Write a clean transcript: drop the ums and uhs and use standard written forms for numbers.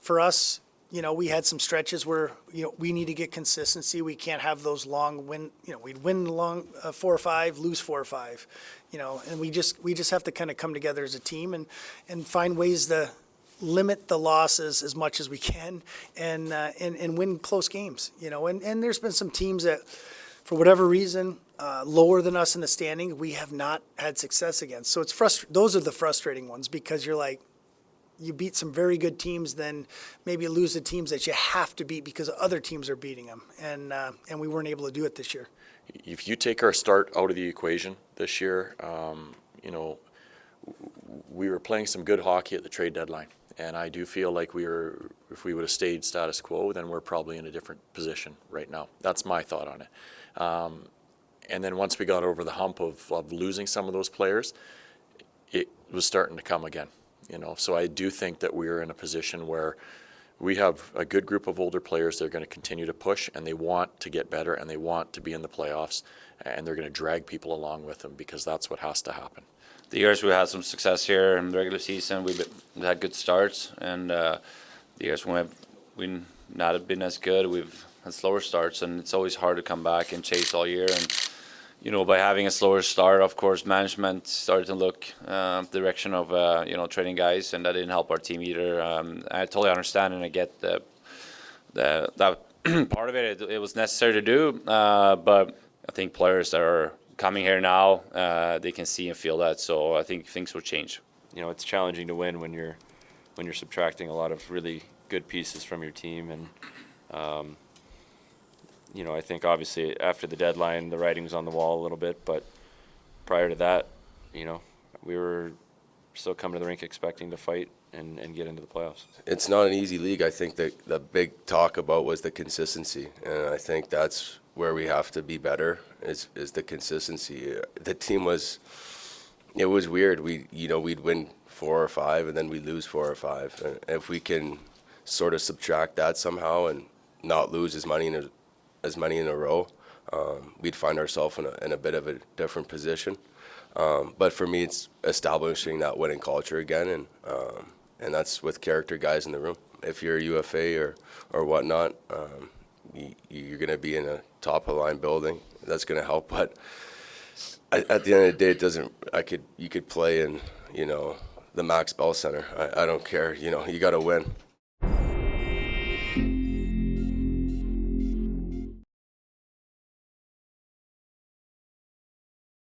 for us, we had some stretches where, we need to get consistency. We can't have those long we'd win long 4 or 5, lose 4 or 5, and we just have to kind of come together as a team and find ways to limit the losses as much as we can and win close games, and there's been some teams that, for whatever reason, lower than us in the standing, we have not had success against. So it's those are the frustrating ones, because you're like, you beat some very good teams, then maybe you lose the teams that you have to beat because other teams are beating them, and we weren't able to do it this year. If you take our start out of the equation this year, we were playing some good hockey at the trade deadline, and I do feel like if we would have stayed status quo, then we're probably in a different position right now. That's my thought on it. And then once we got over the hump of losing some of those players, it was starting to come again. So I do think that we're in a position where we have a good group of older players that are going to continue to push, and they want to get better, and they want to be in the playoffs, and they're going to drag people along with them, because that's what has to happen. The years we had some success here in the regular season, we had good starts, and the years when we've not been as good, we've had slower starts, and it's always hard to come back and chase all year. And by having a slower start, of course, management started to look the direction of trading guys, and that didn't help our team either. I totally understand, and I get that part of it. It was necessary to do, but I think players that are coming here now, they can see and feel that. So I think things will change. It's challenging to win when you're subtracting a lot of really good pieces from your team, and I think obviously after the deadline, the writing was on the wall a little bit, but prior to that, we were still coming to the rink expecting to fight and get into the playoffs. It's not an easy league. I think that the big talk about was the consistency, and I think that's where we have to be better is the consistency. The team it was weird. We'd win 4 or 5 and then we'd lose 4 or 5. And if we can sort of subtract that somehow and not lose as many in a row, we'd find ourselves in a bit of a different position. But for me, it's establishing that winning culture again, and that's with character guys in the room. If you're a UFA or whatnot, you're going to be in a top-of-the-line building. That's going to help. But at the end of the day, it doesn't. You could play in the Max Bell Center. I don't care. You got to win.